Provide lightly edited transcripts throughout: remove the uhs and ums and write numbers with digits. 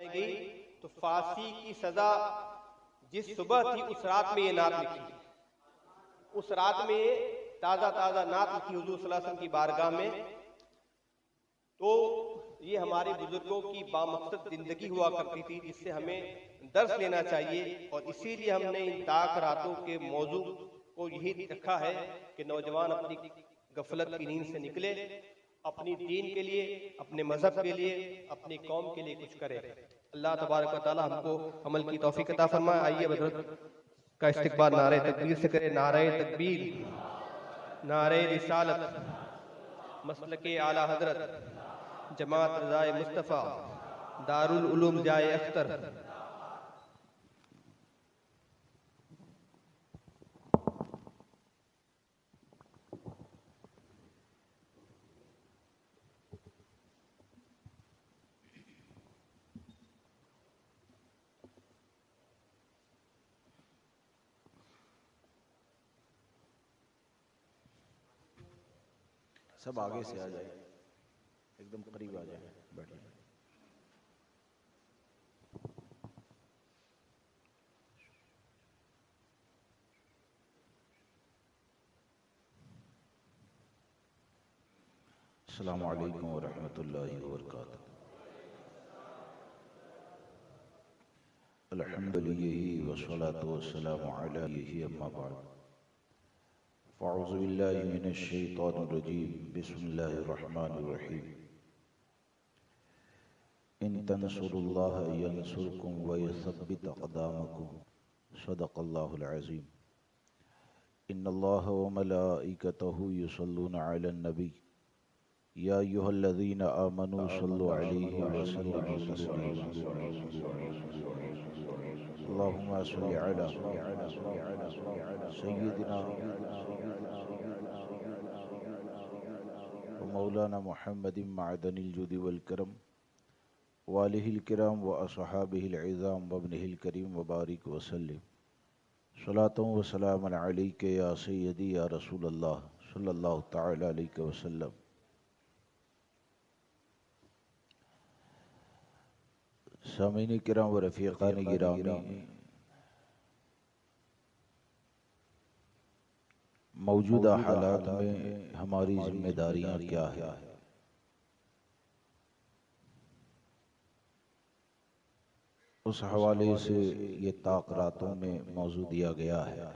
गई तो फांसी की सजा जिस सुबह थी उस रात में ये नात लिखी, उस रात में ताज़ा ताज़ा नात लिखी हुजूर सल्लल्लाहु अलैहि वसल्लम की बारगाह में। तो ये हमारे बुजुर्गों की बामकसद जिंदगी हुआ करती थी, जिससे हमें दर्स लेना चाहिए। और इसीलिए हमने इन ताक रातों के मौजू को यही रखा है कि नौजवान अपनी गफलत की नींद से निकले, अपनी दीन के लिए, अपने मजहब के लिए, अपनी कौम के लिए कुछ करे। अल्लाह तबारक व तआला हमको अमल की तौफीक अता फरमाए। आइए हज़रत का इस्तिक़बाल नारे तकबीर से करें। नारे तकबीर, नारे रिसालत, मसलके आला हजरत, जमात रज़ाए मुस्तफ़ा, दारुल उलूम जाए अख्तर। सब आगे से आ जाए, एकदम करीब आ जाए, बैठिए। अस्सलामु अलैकुम व रहमतुल्लाहि व बरकातुहू। अल्हम्दुलिल्लाहि वस्सलातु वस्सलामु अला यही अम्मा बाद। फ़अऊज़ु बिल्लाहि मिनश शैतानिर रजीम। बिस्मिल्लाहिर रहमानिर रहीम। इन तंसुरुल्लाह यंसुरकुम व युसब्बित अक़दामकुम। सदक़ल्लाहुल अज़ीम। इन्नल्लाह व मलाइकतहु युसल्लूना अलन नबी या अय्युहल्लज़ीना आमनू सल्लु अलैहि व सल्लिमू तस्लीमा। अल्लाहुम्मा सल्लि अला सय्यिदिना व मौलाना मुहम्मदिन मअदनिल जुदी वल करम व आलिहिल किराम व अस्हाबिहिल इज़ाम व इब्निहिल करीम व बारिक व सल्लिम। सलातु व सलामुन अलैका या सय्यदी या रसूलल्लाह सल्लल्लाहु तआला अलैहि वसल्लम। सामीन किराम व रफ़ीक़ान गिरामी, मौजूदा हालात में हमारी जिम्मेदारियां क्या है, उस हवाले से ये ताक़रातों में मौजू दिया गया है।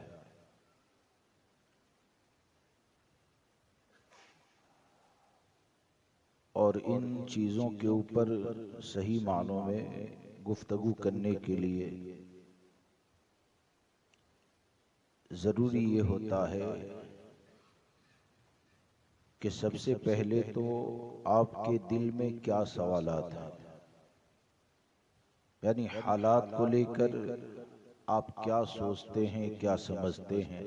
और इन चीज़ों के ऊपर सही मानों में गुफ्तगू करने के लिए ज़रूरी ये होता है कि सबसे पहले तो आपके दिल में क्या सवालात हैं, यानी हालात को लेकर आप क्या सोचते हैं, क्या समझते हैं,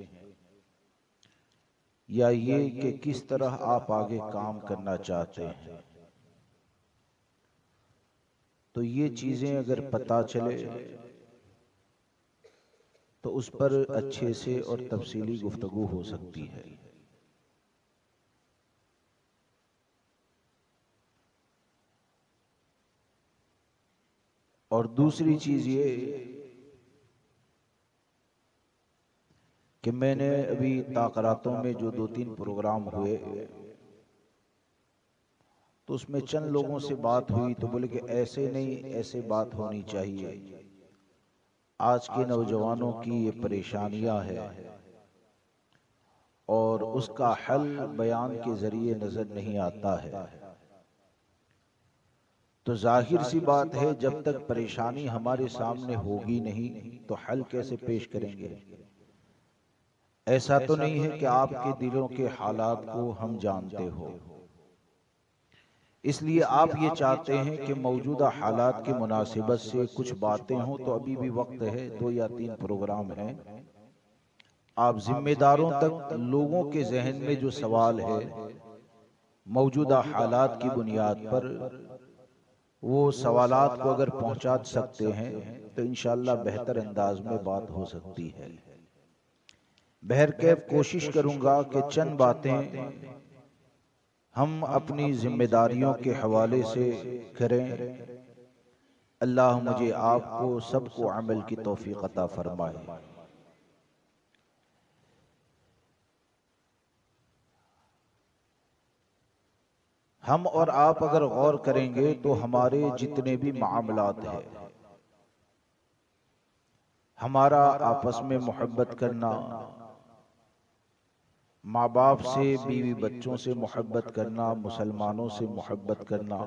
या ये कि किस तरह आप आगे काम करना चाहते हैं। तो ये चीज़ें अगर पता चले तो उस पर अच्छे से और तफसीली गुफ्तगू हो सकती है। और दूसरी चीज़ ये कि मैंने अभी ताक़रातों में जो 2-3 प्रोग्राम हुए तो उसमें चंद लोगों से बात हुई तो बोले कि ऐसे नहीं, ऐसे बात होनी चाहिए। आज के नौजवानों की ये परेशानियां हैं और उसका हल बयान के ज़रिए नज़र नहीं आता है। तो जाहिर सी बात है, जब तक परेशानी हमारे सामने होगी नहीं तो हल कैसे पेश करेंगे। ऐसा तो नहीं है कि आपके दिलों के हालात को हम जानते हो, इसलिए आप ये चाहते हैं कि मौजूदा हालात की मुनासिबत से कुछ बातें हों। तो अभी भी वक्त है, 2 या 3 प्रोग्राम हैं। आप जिम्मेदारों तक लोगों के जहन में जो सवाल है मौजूदा हालात की बुनियाद पर, वो सवालात को अगर पहुंचा सकते हैं तो इंशाअल्लाह बेहतर अंदाज में बात हो सकती है। बहरकैफ कोशिश करूंगा कि चंद बातें हम अपनी जिम्मेदारियों के हवाले से करें अल्लाह मुझे आपको सबको अमल की तौफीक अता फरमाए। हम और आप अगर गौर करेंगे तो हमारे जितने भी मामलात हैं, हमारा आपस में मोहब्बत करना, माँ बाप से, बीवी बच्चों से मोहब्बत करना, मुसलमानों से मोहब्बत करना,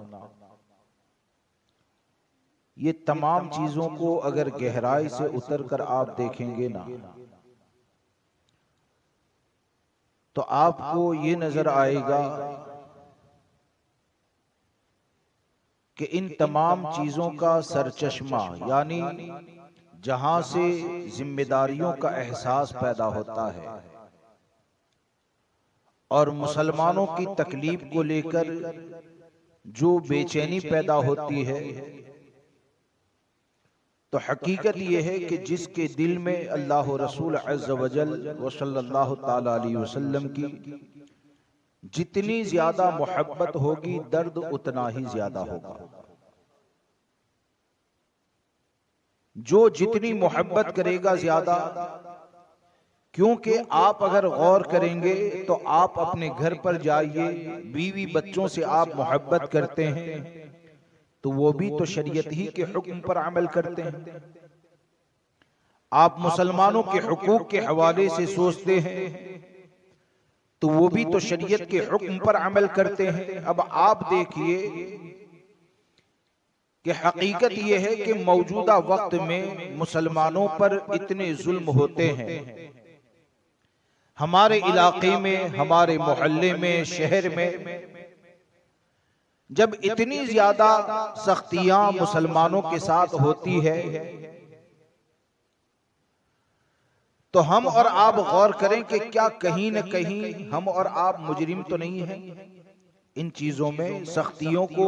ये तमाम चीजों को अगर गहराई से उतर कर आप देखेंगे ना, तो आपको ये नजर आएगा कि इन तमाम चीजों का सरचश्मा, यानी जहां से जिम्मेदारियों का एहसास पैदा होता है और मुसलमानों की तकलीफ को लेकर जो बेचैनी पैदा होती है, तो हकीकत यह है कि जिसके दिल में अल्लाह रसूल अज़्ज़ व जल व सल्लल्लाहु ताला अलैहि वसल्लम की जितनी ज्यादा मोहब्बत होगी, दर्द उतना ही ज्यादा होगा। जो जितनी मोहब्बत करेगा ज्यादा, क्योंकि आप अगर गौर करेंगे तो आप अपने घर पर जाइए, बीवी बच्चों से आप मोहब्बत करते हैं तो वो भी तो शरीयत ही के हुक्म पर अमल करते हैं। आप मुसलमानों के हुकूक के हवाले से सोचते हैं तो वो भी तो शरीयत के हुक्म पर अमल करते हैं। अब आप देखिए कि हकीकत यह है कि मौजूदा वक्त में मुसलमानों पर इतने जुल्म होते हैं, हमारे इलाके में, हमारे मोहल्ले में, शहर में, जब इतनी ज्यादा सख्तियां मुसलमानों के साथ होती है तो हम और आप गौर करें कि क्या कहीं न कहीं हम और आप मुजरिम तो नहीं हैं। इन चीजों में सख्तियों को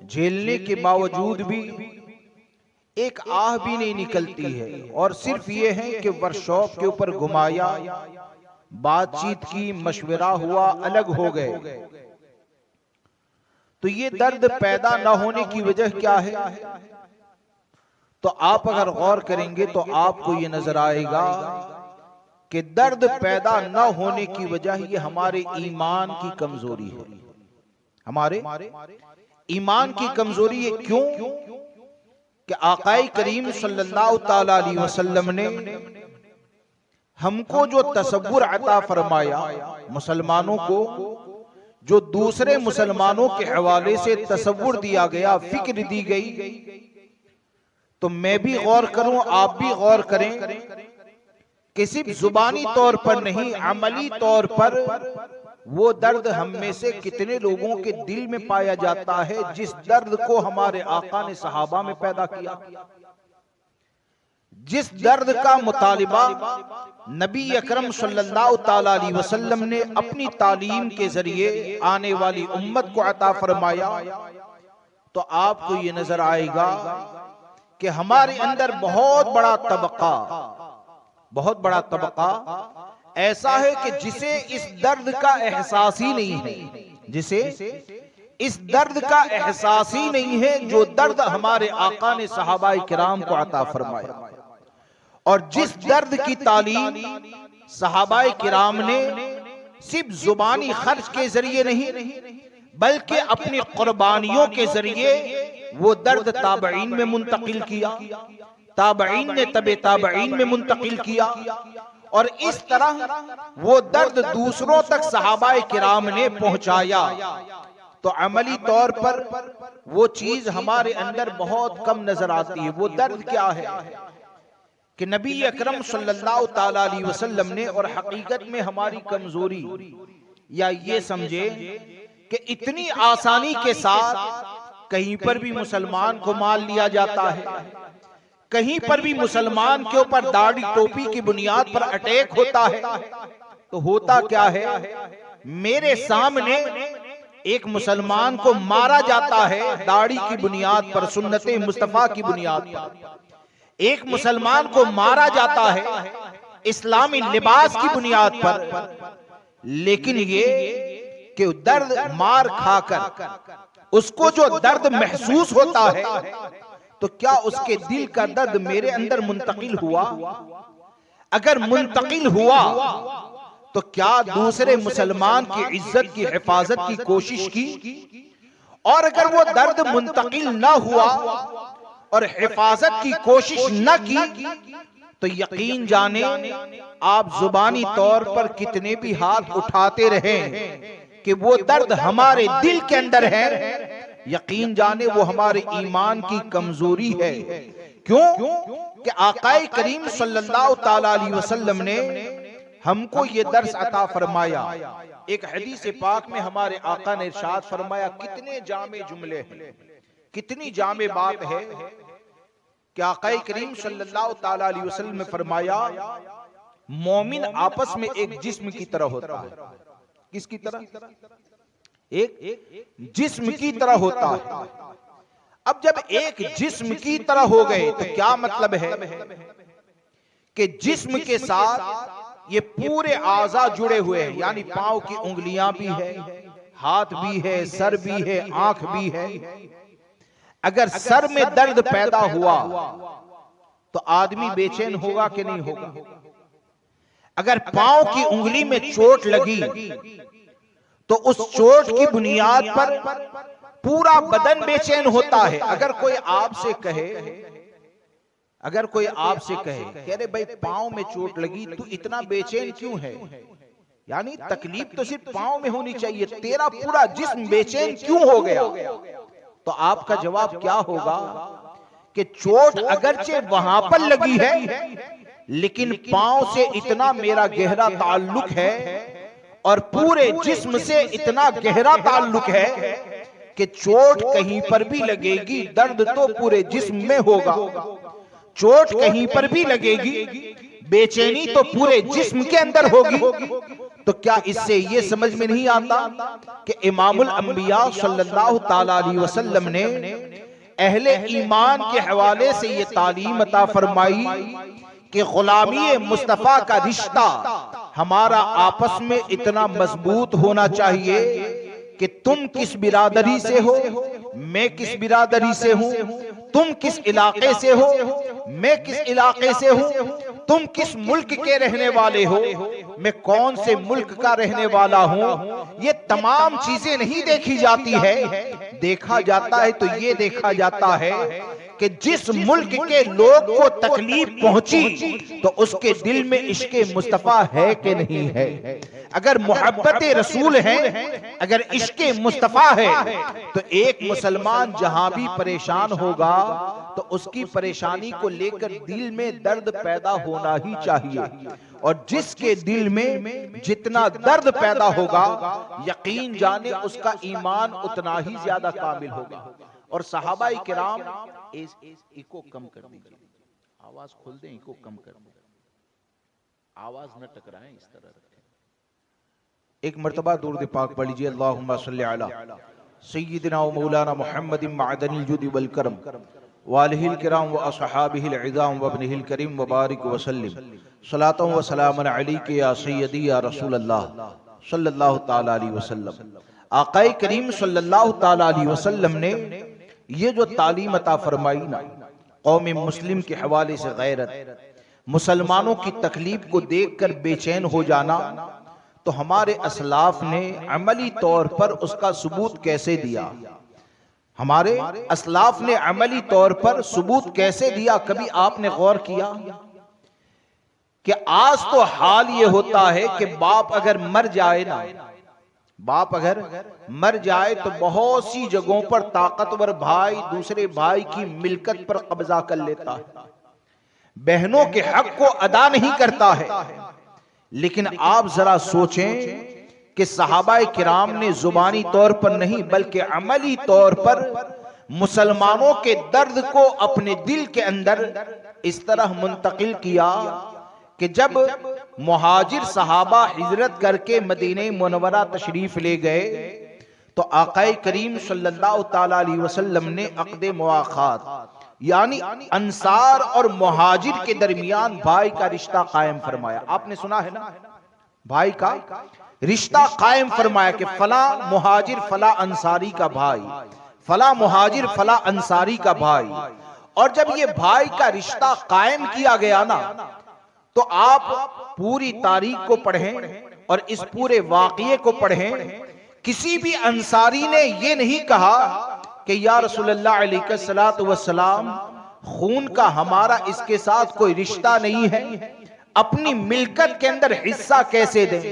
झेलने के बावजूद भी एक आह भी नहीं निकलती है, और सिर्फ ये है कि वर्कशॉप के ऊपर घुमाया, बातचीत की, मशवरा हुआ, अलग हो गए। तो ये दर्द पैदा न होने की वजह क्या है? तो आप अगर गौर करेंगे तो आपको ये नजर आएगा कि दर्द पैदा न होने की वजह ये हमारे ईमान की कमजोरी है। हमारे ईमान की कमजोरी है। क्यों? कि आकाए करीम सल्लल्लाहु ताला अलैहि वसल्लम ने हमको जो तसव्वुर अता फरमाया, मुसलमानों को जो दूसरे मुसलमानों के हवाले से तसव्वुर दिया गया, फिक्र दी गई, तो मैं भी गौर करूं, आप भी गौर करें कि सिर्फ जुबानी तौर पर नहीं, अमली तौर पर वो दर्द हम में से कितने लोगों के दिल में पाया जाता है जिस दर्द को हमारे आका ने सहाबा में पैदा किया, जिस दर्द का मुतालिबा नबी अकरम सल्लल्लाहु ताला अलैहि वसल्लम ने अपनी तालीम के जरिए आने वाली उम्मत को अता फरमाया। तो आपको ये नजर आएगा कि हमारे अंदर बहुत बड़ा तबका ऐसा है कि जिसे इस दर्द का एहसास ही नहीं है, जिसे इस दर्द का एहसास ही नहीं है जो दर्द हमारे आका ने सहाबाए किराम को अता फरमाया, और जिस दर्द की तालीम सहाबाए किराम ने सिर्फ जुबानी खर्च के जरिए नहीं बल्कि अपनी कुर्बानियों के जरिए वो दर्द ताबईन में मुंतकिल किया, ताबईन ने तबे ताबईन में मुंतकिल किया, और इस तरह वो दर्द दूसरों तक सहाबाए किराम ने पहुंचाया। तो अमली तौर पर वो चीज हमारे अंदर बहुत कम नजर आती है। वो दर्द क्या है कि नबी अकरम सल्लल्लाहु ताला अलैहि वसल्लम ने, और हकीकत में हमारी कमजोरी, या ये समझे कि इतनी आसानी के साथ कहीं पर भी मुसलमान को मार लिया जाता है, कहीं पर भी मुसलमान के ऊपर दाढ़ी टोपी की बुनियाद पर अटैक होता है। तो होता क्या है? मेरे सामने एक मुसलमान को मारा जाता है दाढ़ी की बुनियाद पर, सुन्नते मुस्तफा की बुनियाद पर। एक मुसलमान को मारा जाता है इस्लामी लिबास की बुनियाद पर, लेकिन ये कि दर्द मार खाकर उसको जो दर्द महसूस होता है तो क्या उसके दिल का दर्द मेरे अंदर मुंतकिल हुआ? अगर मुंतकिल हुआ तो क्या दूसरे मुसलमान की इज्जत की हिफाजत की कोशिश की? और अगर वो दर्द मुंतकिल ना हुआ और हिफाजत की कोशिश न की तो यकीन जाने आप जुबानी तौर पर कितने भी हाथ उठाते रहे कि वो दर्द हमारे दिल के अंदर है, यकीन जाने वो हमारे ईमान की कमजोरी है। क्यों कि आकाए करीम सल्लल्लाहु ताला अलैहि वसल्लम ने हमको ये दर्स अता फरमाया। एक हदीस पाक में हमारे आका ने इरशाद फरमाया, कितने जामे जुमले हैं, कितनी जामे बात है कि आकाए करीम सल्लल्लाहु ताला अलैहि वसल्लम ने फरमाया, मोमिन आपस में एक जिस्म की तरह होता है। किसकी तरह? एक जिस्म की तरह होता है। अब जब एक जिस्म की तरह हो गए तो क्या मतलब है कि जिस्म के साथ ये पूरे आज़ा जुड़े हुए हैं, यानी पांव की उंगलियां भी है, हाथ भी है, सर भी है, आंख भी है। अगर सर में दर्द पैदा हुआ तो आदमी बेचैन होगा कि नहीं होगा? अगर पांव की उंगली में चोट लगी तो उस चोट की बुनियाद पर पूरा बदन बेचैन होता है। अगर कोई आपसे कहे, कह रहे भाई पांव में चोट लगी, तू इतना बेचैन क्यों है? यानी तकलीफ तो सिर्फ पांव में होनी चाहिए, तेरा पूरा जिस्म बेचैन क्यों हो गया? तो आपका जवाब क्या होगा कि चोट अगरचे वहां पर लगी है, लेकिन पांव से इतना मेरा गहरा ताल्लुक है और पूरे जिस्म से इतना गहरा ताल्लुक है कि चोट कहीं पर भी लगेगी, दर्द तो पूरे जिस्म में होगा। चोट कहीं पर भी लगेगी, बेचैनी तो पूरे जिस्म के अंदर होगी। तो क्या इससे ये समझ में नहीं आता कि इमामुल अंबिया सल्लल्लाहु ताला अलैहि वसल्लम ने अहले ईमान के हवाले से ये तालीम अता फरमाई कि गुलामी मुस्तफा का रिश्ता हमारा आपस में इतना मजबूत होना चाहिए कि तुम किस बिरादरी से हो, मैं किस बिरादरी से हूं, तुम किस इलाके से हो, मैं किस इलाके से हूं, तुम किस मुल्क के रहने वाले हो, मैं कौन से मुल्क का रहने वाला हूं। ये तमाम चीजें नहीं देखी जाती है, देखा जाता है तो ये देखा जाता है कि जिस मुल्क के लोग को तकलीफ पहुंची तो उसके दिल में इश्क़े मुस्तफा है कि नहीं है। अगर मोहब्बत रसूल है, अगर इश्क़े मुस्तफा है, तो एक मुसलमान जहां भी परेशान होगा तो उसकी परेशानी को लेकर दिल में दर्द पैदा होना ही चाहिए। और जिसके दिल में जितना दर्द पैदा होगा, यकीन जाने उसका ईमान उतना ही ज्यादा कामिल होगा। और सहाबाई किराम, इको कम कर दीजिए, आवाज खोल दें, इको कम कर दें, आवाज न टकराए, इस तरह रखें। एक मर्तबा दुरूद पाक पढ़ लीजिए, अल्लाहुम्मा सल्ली अला सय्यिदिना व मौलाना मुहम्मदिन मअदनिल जुद वल करम व आलिहिल किराम व असहाबिहिल इज़ाम व इब्निहिल करीम व बारिक व सल्लिम सलातन व सलामन अलैका या सय्यदी या रसूल अल्लाह सल्लल्लाहु ताला अलैहि वसल्लम। आकाए करीम सल्लल्लाहु ताला अलैहि वसल्लम ने ये जो तालीम अता फरमाई ना, कौम मुस्लिम के हवाले से गैरत, मुसलमानों की तकलीफ को देखकर बेचैन हो जाना, तो हमारे असलाफ ने अमली तौर पर उसका सबूत कैसे दिया? हमारे असलाफ ने अमली तौर पर सबूत कैसे दिया? कभी आपने गौर किया कि आज तो हाल ये होता है कि बाप अगर मर जाए ना, बाप अगर मर जाए तो बहुत सी जगहों पर ताकतवर भाई दूसरे भाई की मिल्कत पर कब्जा कर लेता है, बहनों के हक को अदा नहीं करता है। लेकिन आप जरा सोचें कि सहाबाए किराम ने जुबानी तौर पर नहीं बल्कि अमली तौर पर मुसलमानों के दर्द को अपने दिल के अंदर इस तरह मुंतकिल किया कि जब मुहाजिर सहाबा हिजरत करके मदीने मुनव्वरा तशरीफ ले गए तो आकाए करीम सल्लल्लाहु ताला अलैहि वसल्लम ने अक़्दे मुआख़ात यानी अंसार और मुहाजिर के दरमियान भाई का रिश्ता कायम फरमाया। आपने सुना है ना, भाई का रिश्ता कायम फरमाया कि फला मुहाजिर फला अंसारी का भाई, फला मुहाजिर फला अंसारी का भाई। और जब ये भाई का रिश्ता कायम किया गया ना, तो आप पूरी तारीख को पढ़ें और इस पूरे वाक़ये को पढ़ें। किसी भी अंसारी ने ये नहीं कहा कि या रसूलल्लाह अलैहिस्सलातु वस्सलाम, खून का हमारा इसके साथ कोई रिश्ता नहीं है, अपनी मिल्कत के अंदर हिस्सा कैसे दें,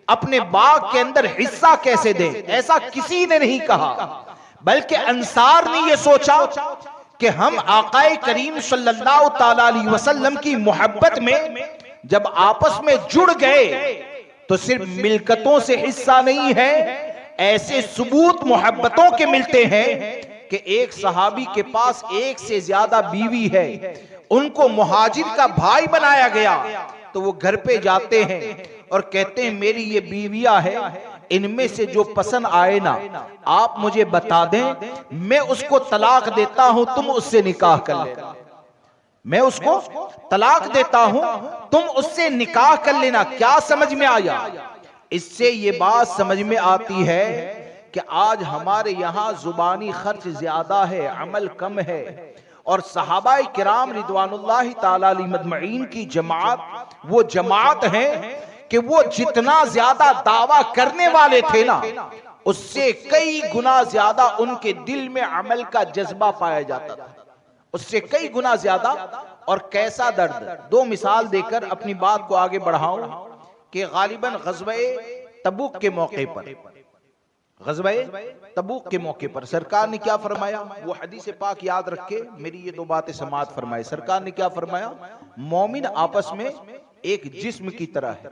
अपने बाग के अंदर हिस्सा कैसे दें, ऐसा किसी ने नहीं कहा। बल्कि अंसार ने यह सोचा कि हम आकाए करीम सल्लल्लाहु ताला अलैहि वसल्लम की मोहब्बत में जब आपस में जुड़ गए तो सिर्फ मिल्कतों से हिस्सा नहीं है, ऐसे सबूत मोहब्बतों के मिलते हैं कि एक सहाबी के पास एक से ज्यादा बीवी है, उनको मुहाजिर का भाई बनाया गया, तो वो घर पे जाते हैं और कहते हैं मेरी ये बीवियां है, इनमें से जो पसंद आए ना आप मुझे बता दें, मैं उसको तलाक देता हूं, तुम उससे निकाह कर लेना। मैं उसको तलाक देता हूं, तुम उससे निकाह कर लेना। क्या समझ में आया? इससे ये बात समझ में आती है कि आज हमारे यहां जुबानी खर्च ज्यादा है, अमल कम है, और सहाबाए किराम रिदवानुल्लाहि ताला अलैहिम मजमईन की जमात वो जमात है कि वो जितना ज्यादा दावा करने वाले थे ना, उससे कई गुना ज्यादा उनके दिल में अमल का जज्बा पाया जाता था, उससे कई गुना ज्यादा। और कैसा दर्द। दो मिसाल देकर अपनी बात को आगे बढ़ाऊं कि गालिबन ग़ज़वे तबूक के मौके पर, ग़ज़वे तबूक के मौके पर सरकार ने क्या फरमाया, वो हदीस पाक याद रखे, मेरी ये दो बातें समाअत फरमाए। सरकार ने क्या फरमाया, मोमिन आपस में एक जिस्म की तरह है,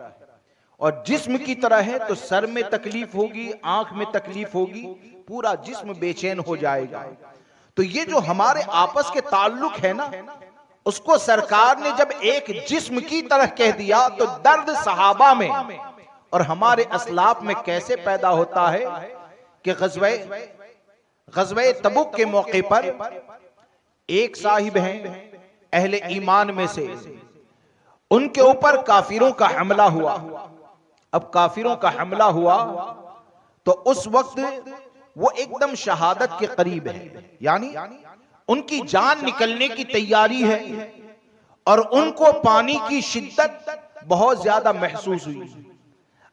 और जिस्म की तरह है तो सर में तकलीफ होगी, आंख में तकलीफ होगी, पूरा जिस्म बेचैन हो जाएगा। तो ये जो हमारे आपस के ताल्लुक है ना, उसको सरकार ने जब एक जिस्म की तरह कह दिया, तो दर्द सहाबा में और हमारे असलाफ में कैसे पैदा होता है कि ग़ज़वे तबूक के मौके पर एक साहिब हैं अहले ईमान में से, उनके ऊपर काफिरों का हमला हुआ। अब काफिरों का हमला हुआ तो उस वक्त वो एकदम शहादत के करीब है, यानी उनकी जान निकलने की तैयारी है, और उनको पानी की शिद्दत बहुत ज्यादा महसूस हुई।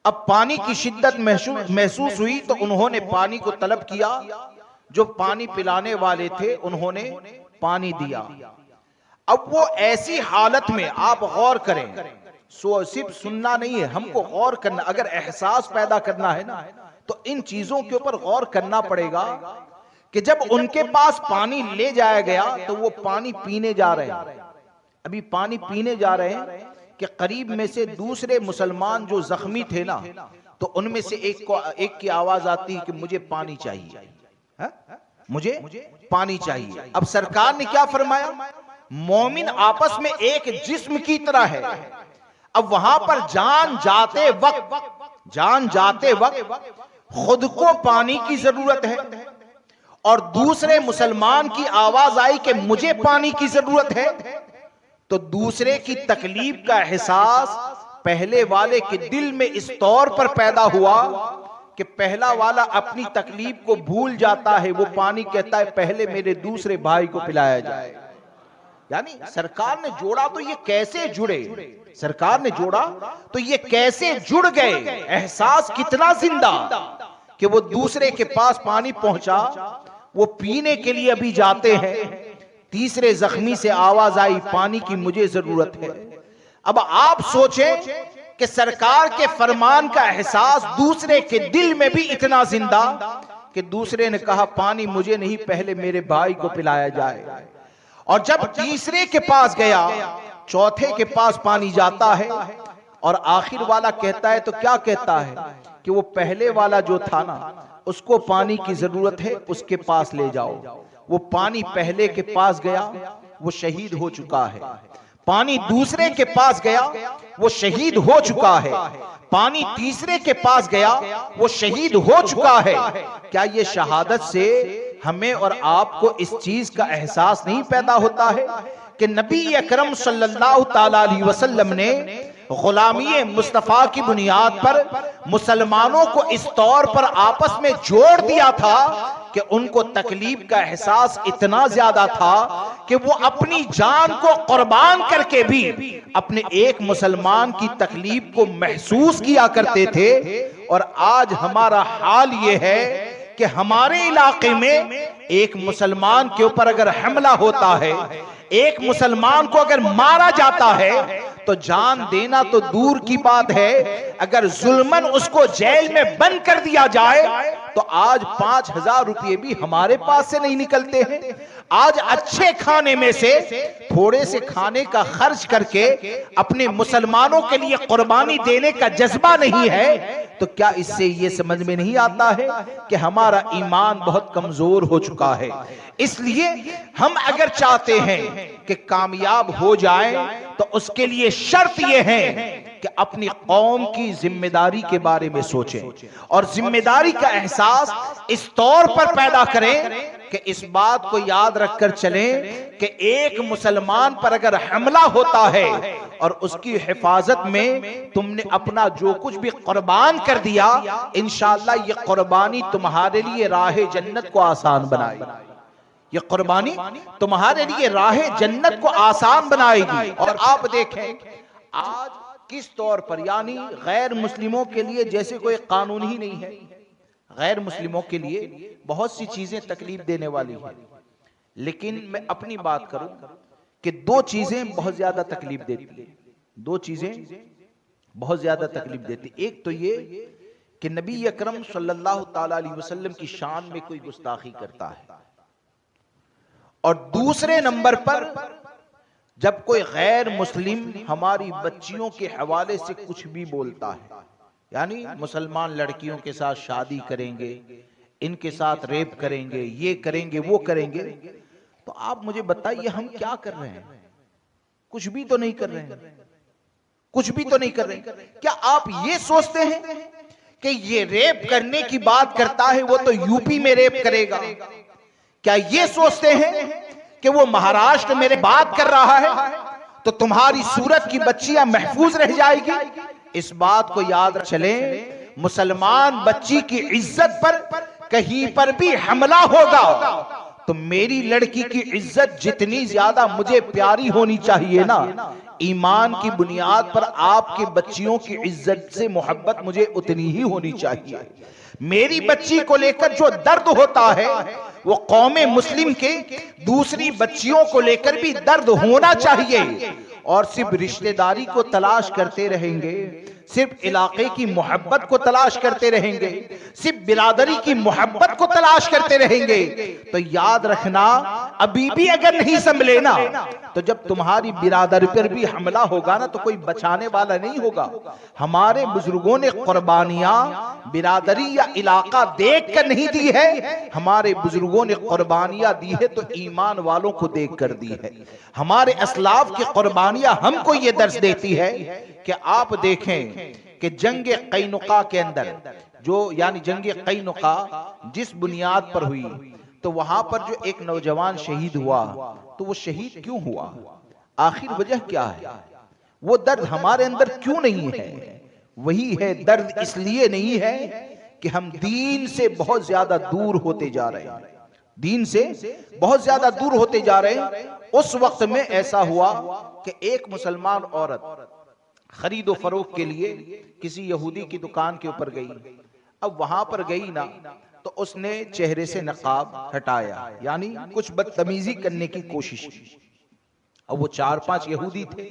अब पानी की शिद्दत महसूस हुई तो उन्होंने पानी को तलब किया। जो पानी पिलाने वाले थे उन्होंने पानी दिया। अब वो ऐसी हालत में, आप गौर करें, सिर्फ सुनना नहीं है, हमको गौर करना, अगर एहसास पैदा करना है ना तो इन चीजों के ऊपर गौर करना पड़ेगा कि जब उनके पास पानी ले जाया गया तो वो पानी पीने जा रहे हैं। अभी पानी पीने जा रहे हैं कि करीब में से दूसरे मुसलमान जो जख्मी थे ना, तो उनमें से एक की आवाज आती है कि मुझे पानी चाहिए, मुझे पानी चाहिए। अब सरकार ने क्या फरमाया, मोमिन आपस में एक जिस्म की तरह है। अब वहां पर जान जाते वक्त खुद को पानी की जरूरत है, और दूसरे मुसलमान की आवाज आई कि मुझे पानी की जरूरत है, तो दूसरे की तकलीफ का एहसास पहले वाले के दिल में इस तौर पर पैदा हुआ कि पहला वाला अपनी तकलीफ को भूल जाता है, वो पानी कहता है पहले मेरे दूसरे भाई को पिलाया जाए। यानी सरकार ने जोड़ा तो ये कैसे जुड़े, सरकार ने जोड़ा तो ये कैसे जुड़ गए, एहसास कितना जिंदा कि वो दूसरे के पास पानी पहुंचा, वो पीने के लिए अभी जाते हैं, तीसरे जख्मी से आवाज आई पानी की मुझे जरूरत है। अब आप सोचें कि सरकार के फरमान का एहसास दूसरे के दिल में भी इतना जिंदा कि दूसरे ने कहा पानी मुझे नहीं, पहले मेरे भाई को पिलाया जाए। और जब तीसरे के पास गया, चौथे के पास पानी जाता है, और आखिर वाला कहता है, तो क्या कहता है कि वो पहले वाला जो था ना, उसको पानी की जरूरत है, उसके पास ले जाओ। वो पानी पहले के पास गया, वो शहीद हो चुका है। पानी दूसरे के पास गया, वो शहीद हो चुका है। पानी तीसरे के पास गया, वो शहीद हो चुका है। क्या ये शहादत से हमें और आपको इस चीज का एहसास नहीं पैदा होता है कि नबी अकरम सल्लल्लाहु ताला अलैहि वसल्लम ने गुलामी मुस्तफा की बुनियाद पर मुसलमानों को इस तौर पर आपस में जोड़ दिया था कि उनको तकलीफ का एहसास इतना ज्यादा था कि वो अपनी जान को कुर्बान करके भी अपने एक मुसलमान की तकलीफ को महसूस किया करते थे। और आज हमारा हाल ये है कि हमारे इलाके में एक मुसलमान के ऊपर अगर हमला होता है, एक मुसलमान को अगर मारा जाता है, तो जान देना तो दूर की बात है, अगर जुल्मन उसको जेल में बंद कर दिया जाए तो आज 5,000 रुपये भी हमारे पास से नहीं निकलते हैं। आज अच्छे खाने में से थोड़े से खाने का खर्च करके अपने मुसलमानों के लिए कुर्बानी देने का जज्बा नहीं है, तो क्या इससे ये समझ में नहीं आता है कि हमारा ईमान बहुत कमजोर हो चुका है। इसलिए हम अगर चाहते हैं कि कामयाब हो जाए तो उसके लिए शर्त यह है कि अपनी कौम की जिम्मेदारी के बारे में सोचें और जिम्मेदारी का एहसास इस तौर पर पैदा करें कि इस बात को याद रखकर चलें कि एक मुसलमान पर अगर हमला होता है और उसकी हिफाजत में तुमने अपना जो कुछ भी कुर्बान कर दिया, इंशाअल्लाह ये कुर्बानी तुम्हारे लिए राह जन्नत को आसान बनाएगी। ये कुर्बानी तुम्हारे लिए राह जन्नत को आसान बनाएगी। और आप देखें आज किस तौर पर, यानी गैर मुस्लिमों के लिए जैसे कोई कानून ही नहीं है। गैर मुस्लिमों के लिए बहुत सी चीजें तकलीफ देने वाली है, लेकिन मैं अपनी बात करूं कि दो चीजें बहुत ज्यादा तकलीफ देती है। दो चीजें बहुत ज्यादा तकलीफ देती। एक तो ये कि नबी अकरम सल्लल्लाहु ताला अलैहि वसल्लम की शान में कोई गुस्ताखी करता है, और दूसरे नंबर पर जब कोई गैर मुस्लिम हमारी बच्चियों के हवाले से कुछ भी बोलता है, यानी मुसलमान लड़कियों के साथ शादी करेंगे, इनके साथ रेप करेंगे, ये करेंगे, वो करेंगे, तो आप मुझे बताइए हम क्या कर रहे हैं? कुछ भी तो नहीं कर रहे हैं, कुछ भी तो नहीं कर रहे हैं। क्या आप ये सोचते हैं कि ये रेप करने की बात करता है वो तो यूपी में रेप करेगा? क्या ये सोचते हैं कि वो महाराष्ट्र में बात कर रहा है तो तुम्हारी सूरत की बच्चियां महफूज रह जाएगी? इस बात को याद चलें, मुसलमान बच्ची की इज्जत पर कहीं पर भी हमला होगा तो मेरी लड़की की इज्जत जितनी ज्यादा मुझे प्यारी होनी चाहिए ना, ईमान की बुनियाद पर आपकी बच्चियों की इज्जत से मोहब्बत मुझे उतनी ही होनी चाहिए। मेरी बच्ची को लेकर जो दर्द होता है वो कौमे मुस्लिम के दूसरी बच्चियों को लेकर भी दर्द होना चाहिए। और सिर्फ रिश्तेदारी को तलाश करते रहेंगे, सिर्फ इलाके की मोहब्बत को तलाश करते रहेंगे, सिर्फ बिरादरी की मोहब्बत को तलाश करते रहेंगे, तो याद रखना अभी भी अगर नहीं संभले ना, तो जब तुम्हारी बिरादरी पर भी हमला होगा ना तो कोई बचाने वाला नहीं होगा। हमारे बुजुर्गों ने कुर्बानियां बिरादरी या इलाका देख कर नहीं दी है, हमारे बुजुर्गों ने कुर्बानियां दी है तो ईमान वालों को देख कर दी है। हमारे अस्लाफ की कुर्बानियां हमको ये दर्श देती है कि आप देखें कि जंगे कैनुका के अंदर जो, यानी जंगे कैनुका जिस बुनियाद पर हुई, तो वहां पर जो एक नौजवान शहीद हुआ, तो वो शहीद क्यों हुआ? आखिर वजह क्या है? वो दर्द हमारे अंदर क्यों नहीं है? वही है, दर्द इसलिए नहीं है कि हम दीन से बहुत ज्यादा दूर होते जा रहे हैं, दीन से बहुत ज्यादा दूर होते जा रहे हैं। उस वक्त में ऐसा हुआ कि एक मुसलमान औरत खरीदो फरोख्त के लिए किसी यहूदी की दुकान के ऊपर गई। अब वहां पर गई ना तो उसने चेहरे से नकाब हटाया, यानी कुछ बदतमीजी करने की कोशिश की। अब वो 4-5 यहूदी थे,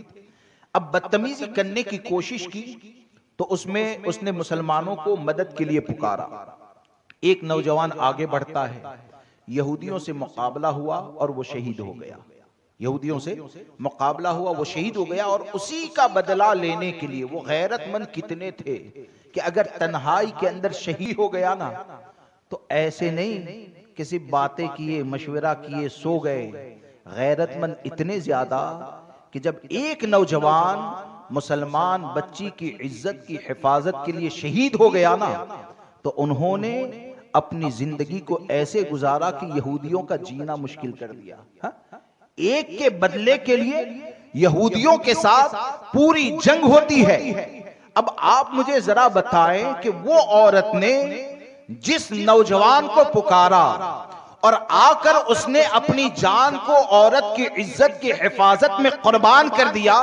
अब बदतमीजी करने की कोशिश की तो उसमें उसने मुसलमानों को मदद के लिए पुकारा। एक नौजवान आगे बढ़ता है, यहूदियों से मुकाबला हुआ और वो शहीद हो गया। यहूदियों से मुकाबला हुआ, वो शहीद हो गया। और उसी का बदला लेने के लिए वो गैरतमंद कितने थे कि अगर तन्हाई के अंदर शहीद हो गया ना तो ऐसे नहीं किसी बातें किए, मशवरा किए, सो गए। गैरतमंद इतने ज्यादा कि जब एक नौजवान मुसलमान बच्ची की इज्जत की हिफाजत के लिए शहीद हो गया ना तो उन्होंने अपनी जिंदगी को ऐसे गुजारा कि यहूदियों का जीना मुश्किल कर दिया। हा? एक के बदले के लिए यहूदियों के साथ पूरी जंग होती है। अब आप मुझे जरा बताएं कि वो औरत ने जिस नौजवान को पुकारा और आकर उसने अपनी जान को औरत की इज्जत की हिफाजत में कुर्बान कर दिया,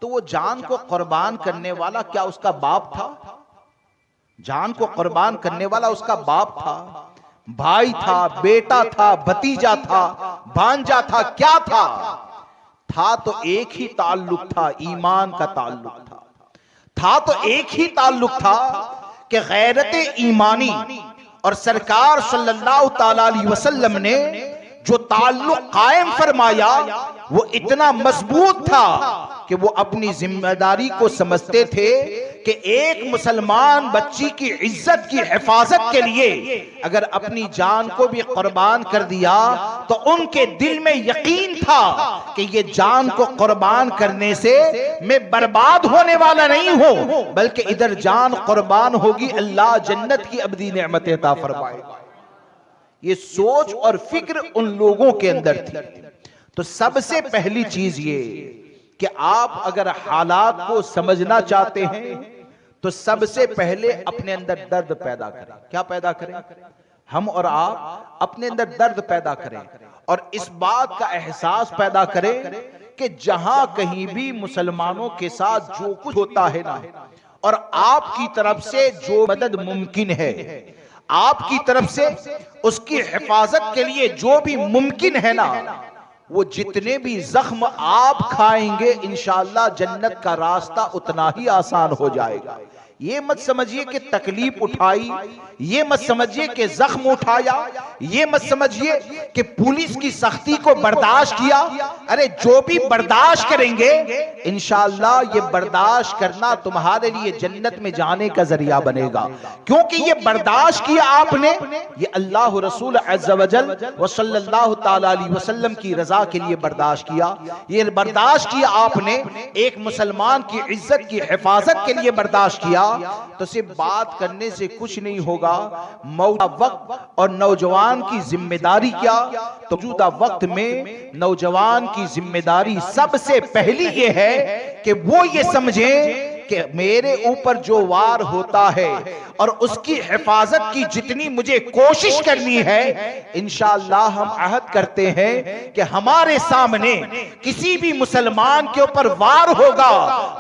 तो वो जान को कुर्बान करने वाला क्या उसका बाप था? जान को कुर्बान करने वाला उसका बाप था, भाई था, बेटा था, भतीजा था, भांजा था, क्या था? था तो एक ही ताल्लुक था, ईमान का ताल्लुक था तो एक ही ताल्लुक था कि गैरत ईमानी और सरकार सल्लल्लाहु ताला अलैहि वसल्लम ने जो ताल्लुक कायम फरमाया वो इतना मजबूत था कि वो अपनी जिम्मेदारी को समझते थे कि एक मुसलमान बच्ची की इज्जत की हिफाजत के लिए अगर अपनी जान को भी कुर्बान कर दिया तो उनके दिल में यकीन था कि ये जान को कुर्बान करने से मैं बर्बाद होने वाला नहीं हूं, बल्कि इधर जान कुर्बान होगी, अल्लाह जन्नत की अबदी नेमत अता फरमाएगा। ये सोच और फिक्र उन लोगों के अंदर थी। तो सबसे पहली चीज ये कि आप अगर हालात को समझना चाहते हैं तो सबसे पहले अपने अंदर दर्द पैदा करें। क्या पैदा करें? हम और आप अपने अंदर दर्द पैदा करें और इस बात का एहसास पैदा करें कि जहां कहीं भी मुसलमानों के साथ जो कुछ होता है ना, और आपकी तरफ से जो मदद मुमकिन है, आपकी तरफ से उसकी हिफाजत के लिए जो भी मुमकिन है ना, वो जितने भी जख्म आप खाएंगे इंशाअल्लाह जन्नत का रास्ता उतना ही आसान हो जाएगा। ये मत समझिए कि तकलीफ उठाई, ये मत समझिए कि जख्म उठाया, ये मत समझिए कि पुलिस की सख्ती को बर्दाश्त किया। अरे जो भी बर्दाश्त करेंगे इंशाअल्लाह ये बर्दाश्त करना तुम्हारे लिए जन्नत में जाने का जरिया बनेगा, क्योंकि ये बर्दाश्त किया आपने, ये अल्लाह रसूल अज़्ज़ा वजल व सल्लल्लाहु ताला अलैहि वसल्लम की रजा के लिए बर्दाश्त किया। ये बर्दाश्त किया आपने, एक मुसलमान की इज्जत की हिफाजत के लिए बर्दाश्त किया। तो सिर्फ बात करने से कुछ नहीं होगा। मौजूदा वक्त और नौजवान की जिम्मेदारी क्या? तो मौजूदा वक्त में नौजवान की जिम्मेदारी सबसे पहली ये है कि वो ये समझे कि मेरे ऊपर जो वार होता है और उसकी हिफाजत की जितनी मुझे कोशिश करनी है, इंशाअल्लाह हम अहद करते हैं कि हमारे सामने किसी भी मुसलमान के ऊपर वार होगा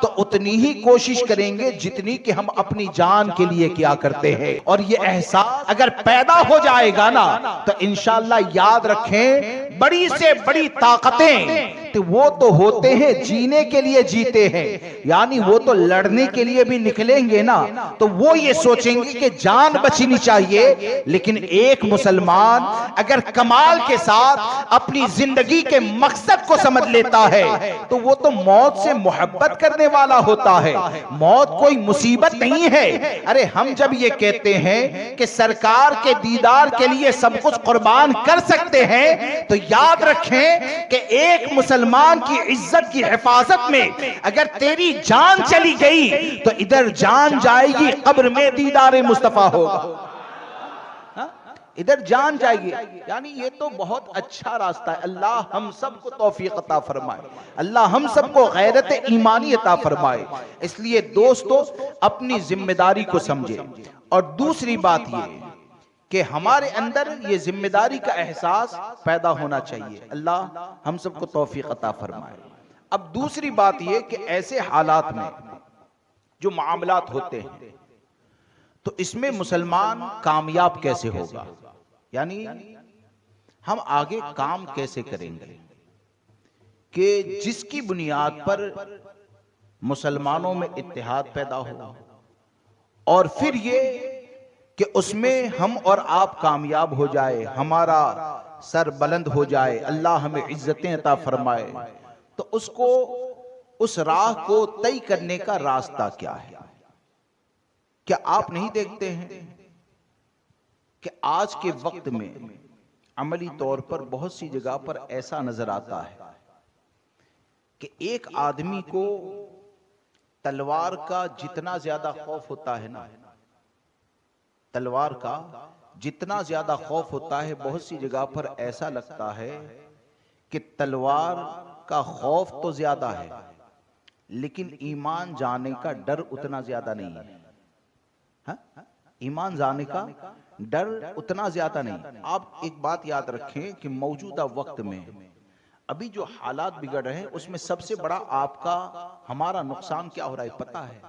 तो उतनी ही कोशिश करेंगे जितनी कि हम अपनी जान के लिए किया करते हैं। और ये एहसास अगर पैदा हो जाएगा ना तो इंशाअल्लाह याद रखें, बड़ी से बड़ी ताकतें तो वो तो होते हैं जीने के लिए जीते हैं, यानी वो तो लड़ने के लिए भी निकलेंगे ना, तो वो ये सोचेंगे कि जान बचनी चाहिए। लेकिन एक मुसलमान अगर कमाल के साथ अपनी जिंदगी के मकसद को समझ लेता है तो वो तो मौत से मोहब्बत करने वाला होता है। मौत कोई मुसीबत नहीं है। अरे हम जब ये कहते हैं कि सरकार के दीदार के लिए सब कुछ कुर्बान कर सकते हैं, तो याद रखें कि एक मुसलमान की इज्जत की हिफाजत में अगर तेरी जान चली गई तो इधर जान जाएगी, कब्र में दीदारे मुस्तफा होगा। इधर जान जाएगी, यानी ये तो बहुत अच्छा रास्ता है। अल्लाह हम सबको तौफीक अता फरमाए, अल्लाह हम सबको गैरत ईमानी अता फरमाए। इसलिए दोस्तों अपनी जिम्मेदारी को समझे। और दूसरी बात ये कि हमारे अंदर ये जिम्मेदारी का एहसास पैदा होना चाहिए। अल्लाह हम सबको तौफीक अता फरमाए। अब दूसरी बात ये कि ऐसे हालात में जो मामलात होते हैं तो इसमें मुसलमान कामयाब कैसे होगा, यानी हम आगे काम कैसे करेंगे कि जिसकी बुनियाद पर मुसलमानों में इत्तेहाद पैदा हो और फिर ये कि उसमें हम और आप कामयाब हो जाए, हमारा सर बुलंद हो जाए, अल्लाह हमें इज्जतें अता फरमाए। तो उसको उस राह को तय करने का रास्ता क्या है? क्या आप नहीं देखते हैं कि आज के वक्त में अमली तौर पर बहुत सी जगह पर ऐसा नजर आता है कि एक आदमी को तलवार का जितना ज्यादा खौफ होता है ना, तलवार का जितना ज्यादा खौफ होता है, बहुत सी जगह पर ऐसा लगता है कि तलवार का खौफ तो ज्यादा है लेकिन ईमान जाने का डर उतना ज्यादा नहीं है। ईमान जाने का डर उतना ज्यादा नहीं। आप एक बात याद रखें कि मौजूदा वक्त में अभी जो हालात बिगड़ रहे हैं उसमें सबसे बड़ा आपका हमारा नुकसान क्या हो रहा है पता है?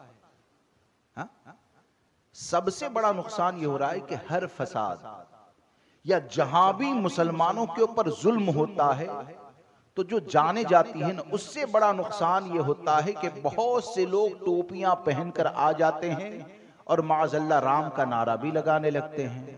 हा? सबसे बड़ा नुकसान ये हो रहा है कि हर फसाद या जहां भी मुसलमानों के ऊपर जुल्म होता है तो जो जाने जाती है ना, उससे बड़ा नुकसान ये होता है कि बहुत से लोग टोपियां पहनकर आ जाते हैं और माज़अल्लाह राम का नारा भी लगाने लगते हैं,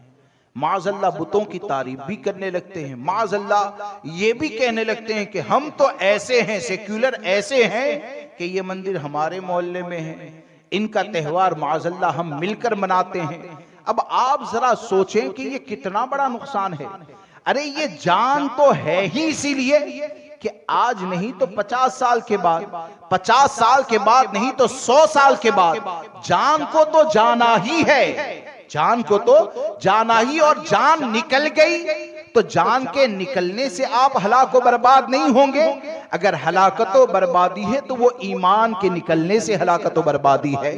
माज़अल्लाह बुतों की तारीफ भी करने लगते हैं, माज़अल्लाह ये भी कहने लगते हैं कि हम तो ऐसे हैं, सेक्युलर ऐसे हैं कि ये मंदिर हमारे मोहल्ले में है, इनका त्योहार माज़अल्लाह हम मिलकर मनाते हैं। अब आप जरा सोचें कि ये कितना बड़ा नुकसान है। अरे ये जान तो है ही इसीलिए कि आज नहीं तो 50 साल के बाद, 50 साल के बाद नहीं तो 100 साल के बाद जान को तो जाना ही है, जान को तो जाना ही। और जान निकल गई तो जान के निकलने से आप हलाक व बर्बाद नहीं होंगे। अगर हलाकत व बर्बादी है तो वो ईमान के निकलने से हलाकत व बर्बादी है।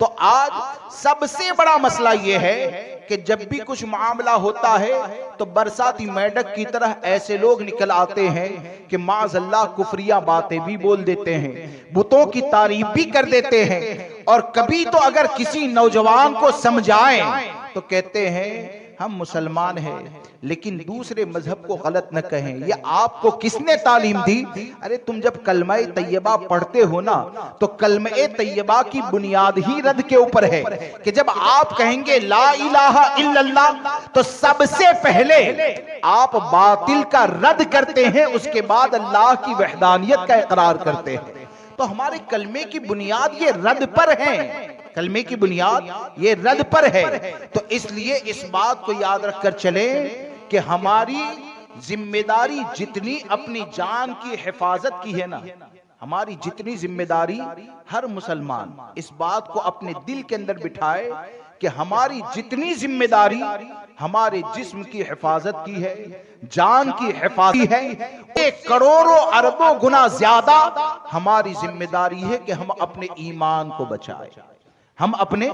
तो आज सबसे बड़ा मसला ये है कि जब भी कुछ मामला होता है तो बरसाती मेंढक की तरह ऐसे लोग निकल आते हैं कि माज़अल्लाह कुफरिया बातें भी बोल देते हैं, बुतों की तारीफ भी कर देते हैं, और कभी तो अगर किसी नौजवान को समझाएं तो कहते हैं हम मुसलमान हैं लेकिन दूसरे मजहब को गलत न कहें। ये आपको किसने तालीम दी? अरे तुम जब कलमा तैयबा पढ़ते हो ना तो कलमा तैयबा की बुनियाद ही रद के ऊपर है कि जब आप कहेंगे ला इलाहा इल्लल्लाह तो सबसे पहले आप बातिल का रद्द करते हैं, उसके बाद अल्लाह की वहदानियत का इकरार करते हैं। तो हमारे कलमे की बुनियाद ये रद्द पर है, कलमे की बुनियाद ये रद्द पर है। तो इसलिए इस बात को याद रखकर चले कि हमारी जिम्मेदारी जितनी अपनी जान की हिफाजत की है ना, हमारी जितनी जिम्मेदारी, हर मुसलमान इस बात को अपने दिल के अंदर बिठाए कि हमारी जितनी जिम्मेदारी हमारे जिस्म की हिफाजत की है, जान की हिफाजत है, एक करोड़ों अरबों गुना ज्यादा हमारी जिम्मेदारी है कि हम अपने ईमान को बचाएं, हम अपने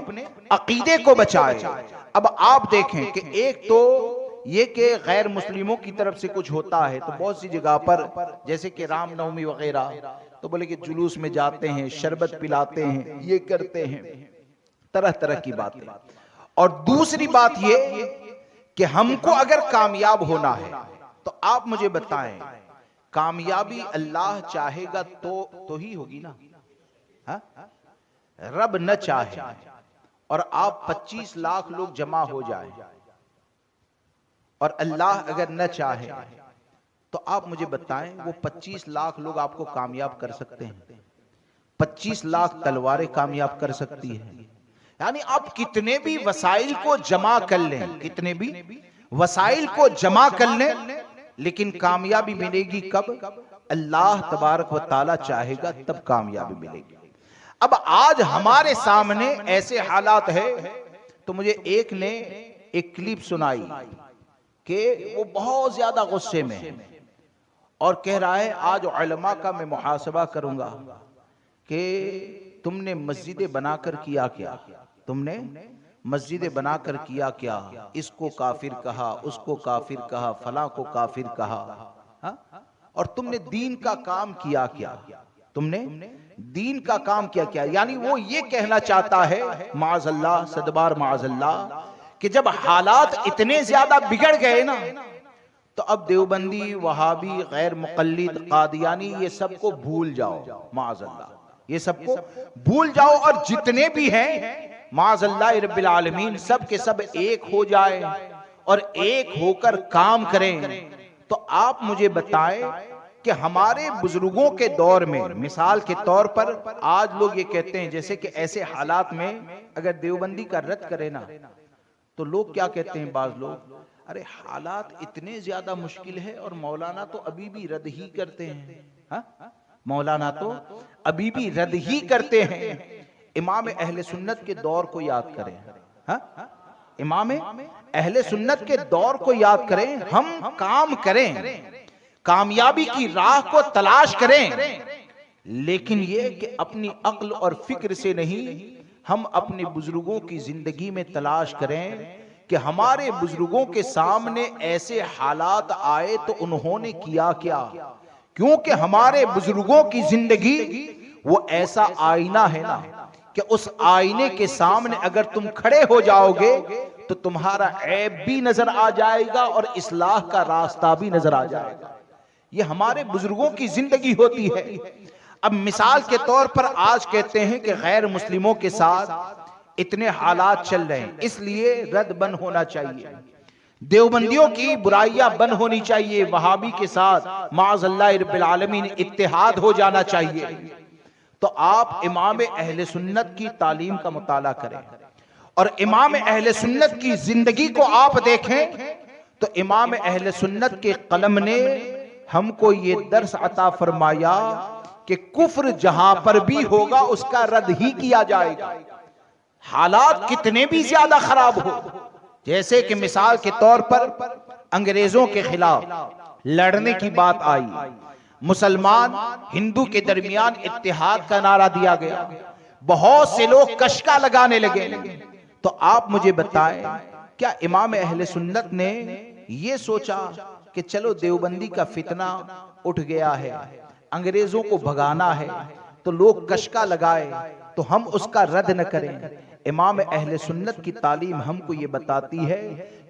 अकीदे को बचाएं। अब आप देखें कि एक तो ये कि गैर मुस्लिमों की तरफ से कुछ होता है तो बहुत सी जगह पर जैसे कि रामनवमी वगैरह तो बोले कि जुलूस में जाते हैं, शरबत पिलाते हैं, ये करते हैं, तरह तरह की बातें। और दूसरी बात ये कि हमको अगर कामयाब होना है तो आप मुझे बताएं, कामयाबी अल्लाह चाहेगा तो ही होगी ना? हा? रब न चाहे और आप 25 लाख लोग जमा हो जाए और अल्लाह अगर न चाहे तो आप मुझे बताएं वो 25 लाख लोग आपको कामयाब कर सकते हैं? 25 लाख तलवारें कामयाब कर सकती हैं? यानी आप कितने भी वसाइल को जमा कर लें, कितने भी वसाइल को जमा कर लें, लेकिन कामयाबी मिलेगी कब? अल्लाह तबारक व ताला चाहेगा तब कामयाबी मिलेगी। अब आज हमारे सामने ऐसे हालात है तो मुझे एक ने एक क्लिप सुनाई कि वो बहुत ज्यादा गुस्से में है और कह रहा है आज उलमा का मैं मुहासबा करूंगा कि तुमने मस्जिदें बनाकर किया क्या, तुमने मस्जिदें बनाकर किया क्या, इसको काफिर कहा, उसको काफिर कहा, फला को काफिर कहा, हा? और तुमने दीन का काम किया क्या, तुमने दीन का काम किया क्या? यानी वो ये कहना चाहता है माज़अल्लाह, सदबार माज़अल्लाह, कि जब हालात इतने ज्यादा बिगड़ गए ना तो अब देवबंदी, वहाबी, गैर मुक़ल्लिद, कादियानी ये सबको भूल जाओ, माज़अल्लाह, ये सबको भूल जाओ और जितने भी हैं माज़अल्लाह रब्बिल आलमीन सब के सब एक हो जाए और एक होकर काम करें। तो आप मुझे बताएं कि हमारे बुजुर्गों के दौर में, मिसाल के तौर पर आज लोग ये कहते हैं जैसे कि ऐसे हालात में अगर देवबंदी का रद्द करे ना तो लोग क्या कहते हैं, बाज लोग, अरे हालात इतने ज्यादा मुश्किल है और मौलाना तो अभी भी रद्द ही करते हैं, हा? मौलाना तो अभी भी रद्द ही करते हैं। इमाम अहले सुन्नत के दौर को याद करें, हा? इमाम अहले सुन्नत के दौर को याद करें, हम काम करें, कामयाबी की राह को तलाश करें, लेकिन ये कि अपनी अक्ल और फिक्र से नहीं हम अपने बुजुर्गों की जिंदगी में तलाश करें कि हमारे बुजुर्गों के सामने ऐसे हालात आए तो उन्होंने किया क्या। क्योंकि हमारे बुजुर्गों की जिंदगी वो ऐसा आईना है ना कि उस आईने के सामने अगर तुम खड़े हो जाओगे तो तुम्हारा ऐब भी नजर आ जाएगा और इस्लाह का रास्ता भी नजर आ जाएगा। ये हमारे बुजुर्गों की जिंदगी होती है। अब मिसाल के तौर पर आज कहते हैं कि गैर मुस्लिमों के साथ इतने हालात चल रहे हैं, इसलिए रद्द बंद होना चाहिए, देवबंदियों की बुराइयां बंद होनी चाहिए, वहाबी के साथ माअज़ल्लाह रब्बिल आलमीन इत्तेहाद हो जाना चाहिए। तो आप इमाम अहले सुन्नत की तालीम का मुताला करें और इमाम अहले सुन्नत की जिंदगी को आप देखें तो इमाम अहले सुन्नत के कलम ने हमको ये दर्स अता फरमाया कि कुफ्र जहां पर भी होगा उसका रद्द ही किया जाएगा, हालात कितने भी ज्यादा खराब हो। जैसे कि मिसाल के तौर पर अंग्रेजों के खिलाफ लड़ने की बात आई, मुसलमान हिंदू के दरमियान इत्तेहाद का नारा दिया गया, बहुत से लोग कशका लगाने लगे। तो आप मुझे बताएं, क्या इमाम अहले सुन्नत ने ये सोचा कि चलो देवबंदी का फितना उठ गया है, अंग्रेजों को भगाना है तो लोग कशका लगाए तो हम उसका रद्द न करें। इमाम अहले सुन्नत की तालीम हमको ये बताती है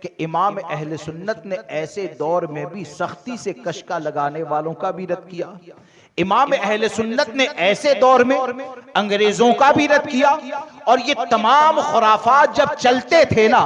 कि इमाम अहले सुन्नत ने ऐसे दौर में भी सख्ती से कशका लगाने वालों का भी रद्द किया। इमाम अहले सुन्नत ने ऐसे दौर में अंग्रेजों का भी रद्द किया। और ये तमाम खुराफात जब चलते थे ना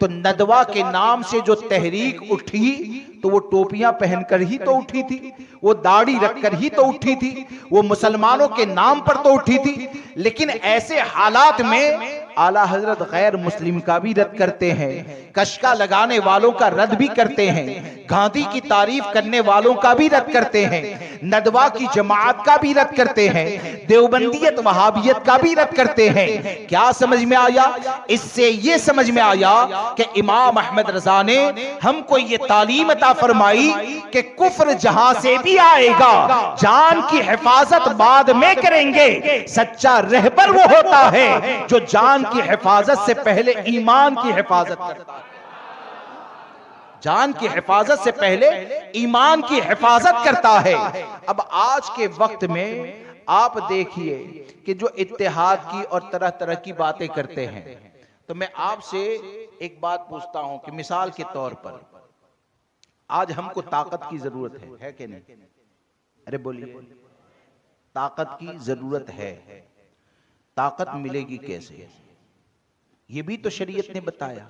तो नदवा के नाम से जो तहरीक उठी तो वो टोपियां पहनकर ही तो उठी थी, वो दाढ़ी रखकर ही तो उठी थी, वो मुसलमानों के नाम पर तो उठी थी। लेकिन ऐसे हालात में आला हजरत गैर मुस्लिम का भी रद्द करते हैं, कशका लगाने वालों का रद्द भी करते हैं, गांधी की तारीफ करने वालों का भी रद्द करते हैं, नदवा की जमात का भी रद्द करते हैं, देवबंदियत वहाबियत का भी रद्द करते हैं। क्या समझ में आया? इससे ये समझ में आया कि इमाम अहमद रजा ने हमको ये तालीम अता फरमाई कि कुफ्र जहां से भी आएगा जान की हिफाजत बाद में करेंगे। सच्चा रहबर वो होता है जो जान की हिफाजत से पहले ईमान की हिफाजत करता है, जान की हिफाजत से पहले ईमान की हिफाजत करता है। अब आज के वक्त में आप देखिए कि जो इत्तेहाद की और तरह तरह की बातें करते हैं, तो मैं आपसे एक बात पूछता हूं कि मिसाल के तौर पर आज हमको ताकत की जरूरत है कि नहीं? अरे बोलिए, ताकत की जरूरत है। ताकत मिलेगी कैसे? ये भी तो शरीयत ने बताया।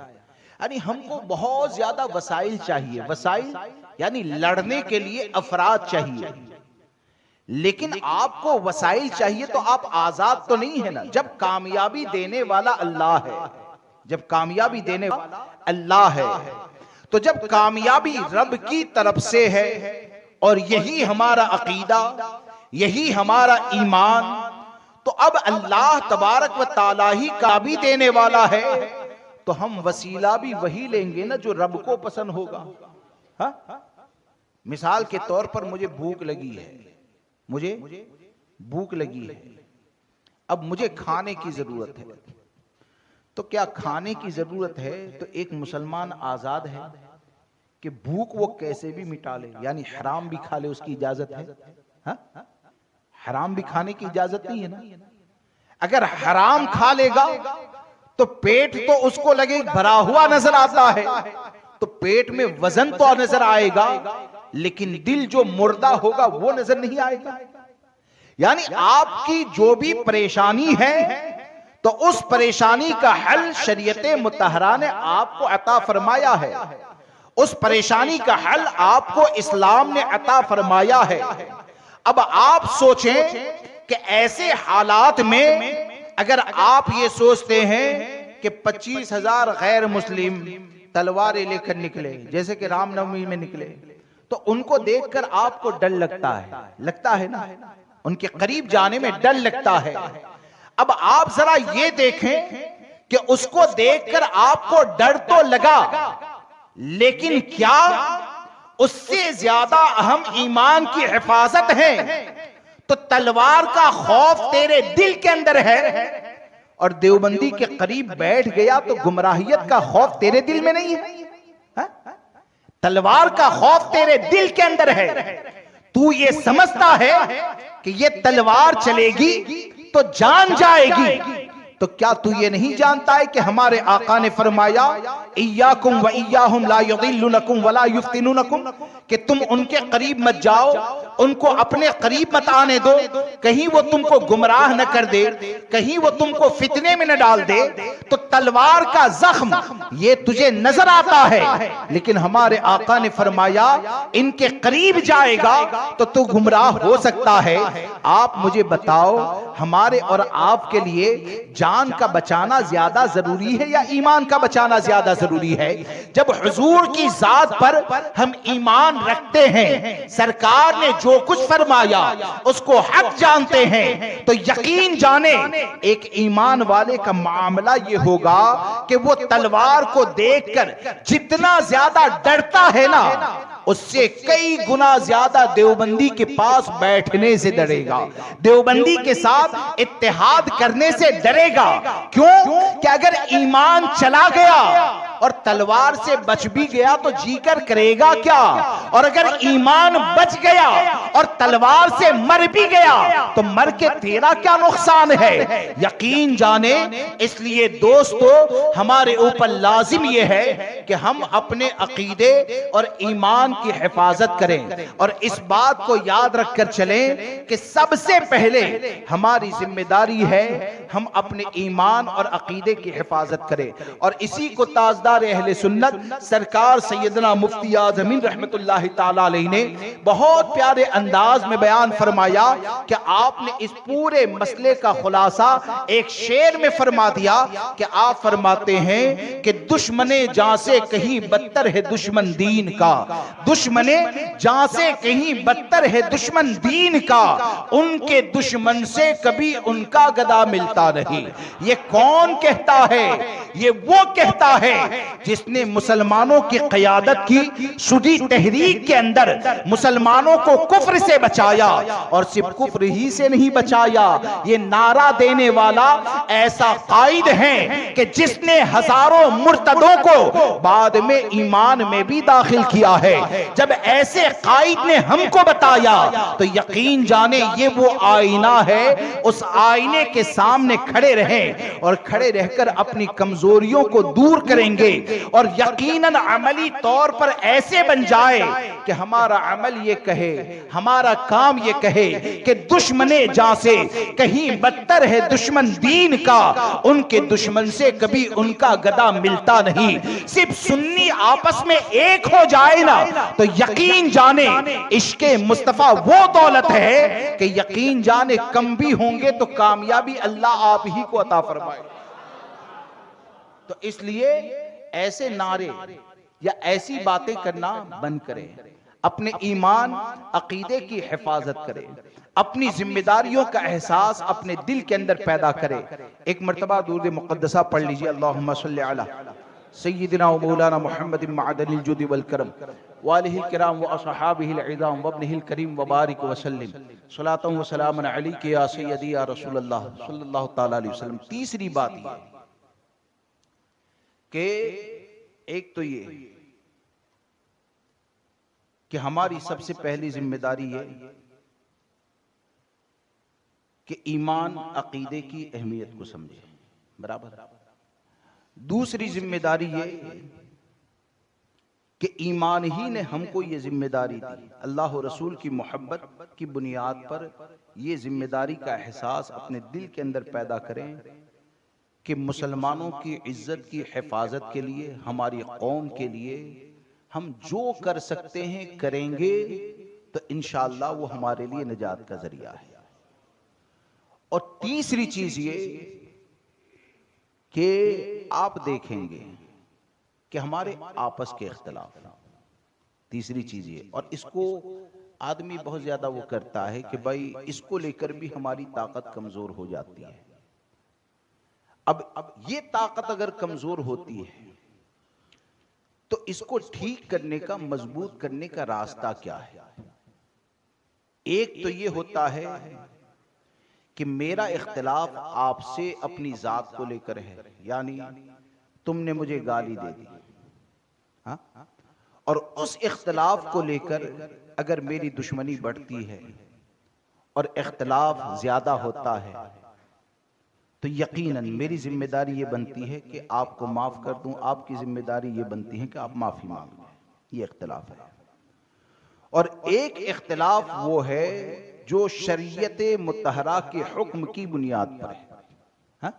यानी हमको बहुत ज्यादा वसाइल चाहिए, वसाइल यानी लड़ने के लिए अफराद चाहिए। लेकिन आपको वसाइल चाहिए तो आप आजाद तो नहीं है ना। जब कामयाबी देने वाला अल्लाह है, जब कामयाबी देने वाला अल्लाह है, तो जब कामयाबी रब की तरफ से है और यही हमारा अकीदा, यही हमारा ईमान, तो अब अल्लाह तबारक व ताला ही का भी देने वाला है, तो हम वसीला भी वही लेंगे ना जो रब को पसंद होगा। हा? मिसाल के तौर पर मुझे भूख लगी है, मुझे भूख लगी है, अब मुझे खाने की जरूरत है। तो क्या खाने की जरूरत है तो एक मुसलमान आजाद है कि भूख वो कैसे भी मिटा ले, यानी हराम भी खा ले, उसकी इजाजत है? हा? हराम भी खाने की इजाजत नहीं है ना। अगर हराम खा लेगा तो पेट तो उसको लगे भरा हुआ नजर आता है, तो पेट में वजन तो नजर आएगा, लेकिन दिल जो मुर्दा होगा वो नजर नहीं आएगा। यानी आपकी जो भी परेशानी है तो उस परेशानी का हल शरीयत मुतहरा ने आपको अता फरमाया है, उस परेशानी का हल आपको इस्लाम ने अता फरमाया है। अब आप सोचें कि ऐसे हालात में अगर आप ये सोचते हैं कि 25,000 गैर मुस्लिम तलवारें लेकर निकले जैसे कि रामनवमी में निकले, तो उनको देखकर आपको डर लगता है ना, उनके करीब जाने में डर लगता है। अब आप जरा ये देखें कि उसको देखकर आपको डर तो लगा, लेकिन क्या उससे ज्यादा अहम ईमान की हिफाजत है? तो तलवार का खौफ तेरे दिल के अंदर है और देवबंदी के करीब बैठ गया तो गुमराहियत का खौफ तेरे दिल में नहीं है, हा? तलवार का खौफ तेरे दिल के अंदर है। तू ये समझता है कि ये तलवार चलेगी तो जान जाएगी, तो क्या तू ये नहीं जानता है कि हमारे आका ने फरमाया इय्याकुम व इय्याहुम ला युदिल्लुनकुम वला युफ्तिनुनकुम, कि तुम उनके करीब मत जाओ, उनको अपने करीब मत आने दो, कहीं वो तुमको गुमराह न कर दे, कहीं वो तुमको फितने में न डाल दे। तो तलवार का जख्म ये तुझे नजर आता है, लेकिन हमारे आका ने फरमाया इनके करीब जाएगा तो तू गुमराह हो सकता है। आप मुझे बताओ, हमारे और आपके लिए जान का बचाना ज्यादा जरूरी है या ईमान का बचाना ज्यादा जरूरी है? जब हुजूर की जात पर हम ईमान रखते हैं, सरकार ने जो कुछ फरमाया उसको हक जानते हैं, तो यकीन जाने एक ईमान वाले का मामला ये होगा कि वो तलवार को देखकर जितना ज्यादा डरता है ना, उससे कई गुना ज्यादा देवबंदी के पास बैठने से डरेगा, देवबंदी के साथ इत्तेहाद करने से डरेगा। क्यों? कि अगर ईमान चला गया और तलवार से बच भी गया तो जीकर करेगा क्या, और अगर ईमान बच गया और तलवार से मर भी गया तो मर के तेरा क्या नुकसान है? यकीन जाने, इसलिए दोस्तों हमारे ऊपर लाजिम यह है कि हम अपने अकीदे और ईमान की हिफाजत करें, और इस बात को याद रखकर चलें कि सबसे पहले हमारी जिम्मेदारी है हम अपने ईमान और अकीदे की हिफाजत करें। और इसी को ताजदार अहले सुन्नत सरकार सैयदना मुफ्ती आज़मीन रहमतुल्लाहि ताला अलैहि ने बहुत प्यारे अंदाज में बयान फरमाया कि आपने इस पूरे मसले का खुलासा एक शेर में फरमा दिया कि आप फरमाते हैं कि दुश्मने जहां से कहीं बदतर है दुश्मन दीन का, दुश्मने जहां से कहीं बदतर है दुश्मन दीन का, उनके दुश्मन से कभी उनका गदा मिलता नहीं। ये कौन कहता है? ये वो कहता है जिसने मुसलमानों की क़यादत की सुडी तहरीक के अंदर मुसलमानों को कुफ्र से बचाया, और सिर्फ कुफ्र ही से नहीं बचाया, ये नारा देने वाला ऐसा कायद है कि जिसने हजारों मुर्तदों को बाद में ईमान में भी दाखिल किया है। जब ऐसे कायद ने हमको बताया तो यकीन जाने ये वो आईना है, उस आईने के सामने खड़े रहें और खड़े रहकर अपनी कमजोरियों को दूर करेंगे, और यकीनन अमली तौर पर ऐसे बन जाए कि हमारा अमल ये कहे, हमारा काम ये कहे कि दुश्मने जहां से कहीं बदतर है दुश्मन दीन का, उनके दुश्मन से कभी उनका गदा मिलता नहीं। सिर्फ सुन्नी आपस में एक हो जाए ना तो यकीन जाने इश्के मुस्तफा वो दौलत है कि यकीन जाने कम भी होंगे तो कामयाबी अल्लाह आप ही को अता फरमाए। तो इसलिए ऐसे नारे या ऐसी बातें करना बंद करें, अपने ईमान अकीदे की हिफाजत करें, अपनी जिम्मेदारियों का एहसास अपने दिल के अंदर पैदा करें। एक मर्तबा दुरूद मुक़द्दसा पढ़ लीजिए, अल्लाहुम्मा सल्लि अला सय्यिदिना व मौलाना मुहम्मदिन मअदनिल जुद वल करम व आलिहिल किराम व असहाबिहिल इज़ाम व इब्निहिल करीम व बारिक व सल्लिम सलातन व सलामन अलैका या सय्यदी या रसूलल्लाह सल्लल्लाहु तआला अलैहि वसल्लम। तीसरी बात ये कि एक तो ये कि हमारी सबसे पहली जिम्मेदारी है कि ईमान अकीदे की अहमियत को समझे, बराबर। दूसरी जिम्मेदारी ये कि ईमान ही ने हमको ये जिम्मेदारी दी, अल्लाह और रसूल की मोहब्बत की बुनियाद पर ये जिम्मेदारी का एहसास अपने दिल के अंदर पैदा करें कि मुसलमानों की इज्जत की हिफाजत के लिए, हमारी कौम के लिए हम जो कर सकते हैं करेंगे तो इंशाअल्लाह वो हमारे लिए निजात का जरिया है। और तीसरी चीज ये कि आप देखेंगे कि हमारे आपस के इख्तिलाफ, तीसरी चीज ये, और इसको आदमी बहुत ज्यादा वो करता है कि भाई इसको लेकर भी हमारी ताकत कमजोर हो जाती है। अब ये ताकत अगर कमजोर होती है तो इसको ठीक करने का, मजबूत करने का रास्ता क्या है? एक तो ये होता है कि मेरा इख्तिलाफ आपसे अपनी जात को लेकर है, यानी तुमने मुझे गाली दे दी, हाँ? और उस इख्तिलाफ को लेकर अगर मेरी दुश्मनी बढ़ती है और इख्तिलाफ ज्यादा होता है तो यकीनन मेरी जिम्मेदारी ये बनती है कि आपको माफ कर दूं, आपकी जिम्मेदारी ये बनती है कि आप माफी मांग लें। ये इख्तिलाफ है। और एक इख्तिलाफ वो है जो शरीयत मुतहरा के हुक्म की बुनियाद पर है, हाँ?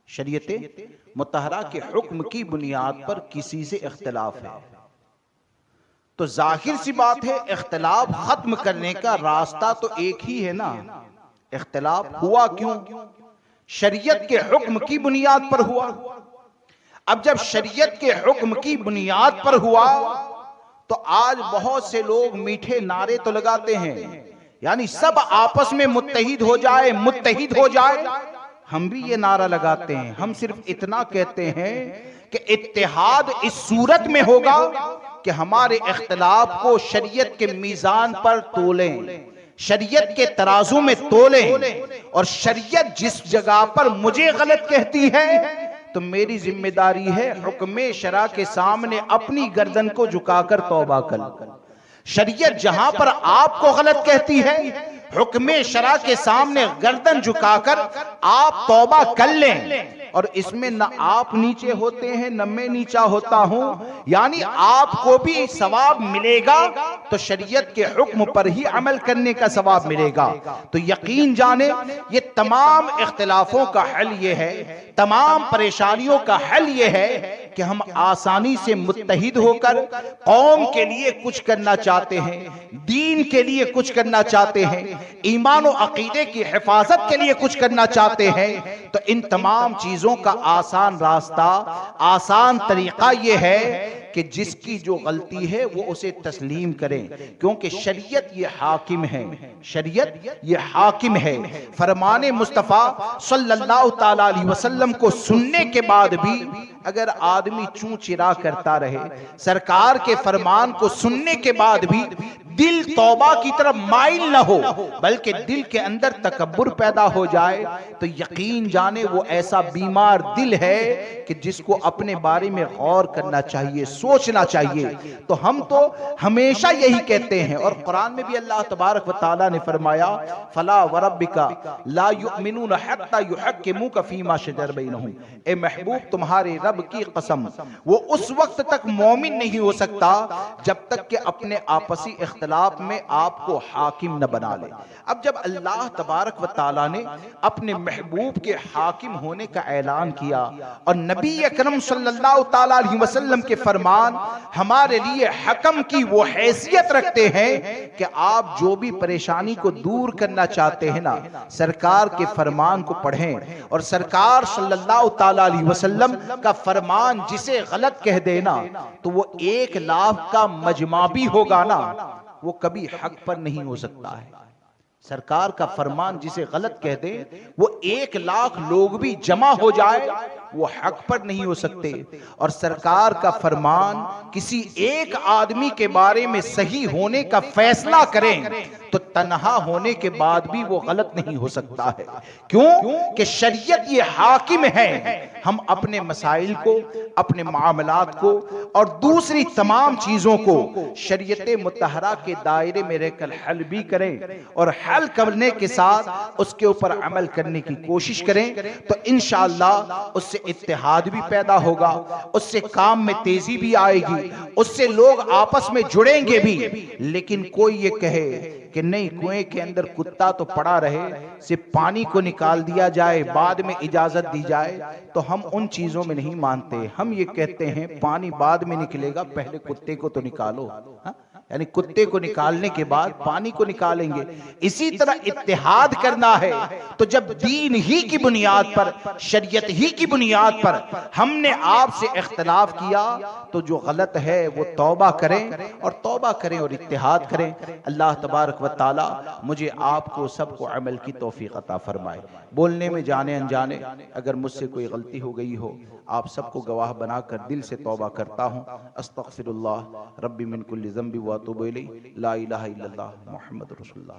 शरीयत मुतहरा के हुक्म की बुनियाद पर किसी से इख्तिलाफ है तो जाहिर सी बात है इख्तिलाफ खत्म करने का रास्ता तो एक ही है ना। इख्तिलाफ हुआ क्यों? शरीयत के हुक्म की बुनियाद पर हुआ। अब जब शरीयत के हुक्म की बुनियाद पर हुआ तो आज बहुत से लोग मीठे नारे तो लगाते हैं, यानी सब आपस में मुत्तहिद हो जाए, मुत्तहिद हो जाए। हम भी ये नारा लगाते हैं। हम सिर्फ इतना कहते हैं कि इत्तेहाद इस सूरत में होगा कि हमारे इख्तिलाफ को शरीयत के मीजान पर तोलें, शरीयत के तराजू में तोलें, और शरीयत जिस जगह पर मुझे गलत कहती है तो मेरी जिम्मेदारी है हुक्म शरा के सामने अपनी गर्दन को झुकाकर तौबा कर। शरीयत जहां पर आपको गलत कहती है हुक्म शरा के सामने गर्दन झुकाकर आप तौबा कर लें। और इसमें न आप नीचे होते हैं न मैं नीचा होता हूं, यानी आपको भी सवाब मिलेगा तो शरीयत के हुक्म पर ही अमल करने का सवाब मिलेगा। तो यकीन जाने ये तमाम इख्तिलाफों का हल ये है, तमाम परेशानियों का हल ये है कि हम आसानी से मुत्तहिद होकर कौम के लिए कुछ करना चाहते हैं, दीन के लिए कुछ करना चाहते हैं, ईमान और अकीदे की हिफाजत के लिए कुछ करना चाहते हैं। तो इन तमाम चीजों का आसान रास्ता, आसान तरीका यह है कि जिसकी जो गलती है वो उसे तस्लीम करें, क्योंकि शरीयत ये हाकिम है, शरीयत ये हाकिम है। फरमाने मुस्तफ़ा सल्लल्लाहु ताला अलैहि वसल्लम को सुनने के बाद भी अगर आदमी चूं चिरा करता रहे, सरकार के फरमान को सुनने के बाद भी दिल तौबा की तरफ माइल न हो, बल्कि दिल के अंदर तकब्बुर पैदा हो जाए, तो यकीन जाने वो ऐसा बीमार दिल है कि जिसको अपने बारे में गौर करना चाहिए, सोचना चाहिए। तो हम तो हमेशा यही कहते हैं, और कुरान में भी अल्लाह तबारक व तआला ने फरमाया फला वरब्बिका ला युमिनून हत्ता युहक्किमूका फीमा शजर बैनहुम, ए महबूब तुम्हारे रब की कसम वो उस वक्त तक मोमिन नहीं हो सकता जब तक कि अपने आपसी इख्तिलाफ में आपको हाकिम न बना ले। अब जब अल्लाह तबारक व तआला ने अपने महबूब के हाकिम होने का ऐलान किया और नबी अकरम सल्लल्लाहु ताला अलैहि वसल्लम के फरमान हमारे लिए हकम की वो हैसियत रखते हैं कि आप जो भी परेशानी को दूर करना चाहते हैं ना, सरकार के फरमान को पढ़ें, और सरकार सल्लल्लाहु ताला अलैहि वसल्लम का फरमान जिसे गलत कह देना तो वो 1 लाख का मजमा भी होगा ना, वो कभी हक पर नहीं हो सकता है। सरकार का फरमान जिसे गलत कह दे वो 1 लाख लोग भी जमा हो जाए वो हक पर नहीं हो सकते। और सरकार का फरमान किसी एक आदमी के बारे में सही होने का फैसला करें तो तन्हा होने के बाद भी वो गलत नहीं हो सकता है। क्यों कि शरीयत ये हाकिम है। हम अपने मसाइल को, अपने मामलात को और दूसरी तमाम चीजों को शरीयत मुतहरा के दायरे में रहकर हल भी करें, और हल करने के साथ उसके ऊपर अमल करने की कोशिश करें, तो इंशाअल्लाह उससे इत्तेहाद भी पैदा होगा, उससे काम में तेजी भी आएगी, उससे लोग आपस में जुड़ेंगे भी। लेकिन कोई ये कहे कि नहीं, कुएं के अंदर कुत्ता तो पड़ा रहे, सिर्फ पानी को निकाल दिया जाए, बाद में इजाजत दी जाए, तो हम उन चीजों में नहीं मानते। हम ये कहते हैं पानी बाद में निकलेगा, पहले कुत्ते को तो निकालो। हा? यानी कुत्ते को निकालने के बाद पानी को निकालेंगे। इसी तरह इत्तेहाद करना है तो जब दीन ही की बुनियाद पर, शरीयत ही की बुनियाद पर हमने आपसे इख्तिलाफ किया तो जो गलत है वो तौबा करें और इत्तेहाद करें। अल्लाह तबारक व तआला मुझे आपको सबको अमल की तौफीक अता फरमाए। बोलने में जाने अनजाने अगर मुझसे कोई गलती हो गई हो, आप सबको गवाह बनाकर दिल से तौबा करता हूँ। अस्तगफिरुल्लाह रब्बी मिन कुल्ली ज़ंबि व अतूबु इलैहि, ला इलाहा इल्लल्लाह मुहम्मदुर रसूलुल्लाह।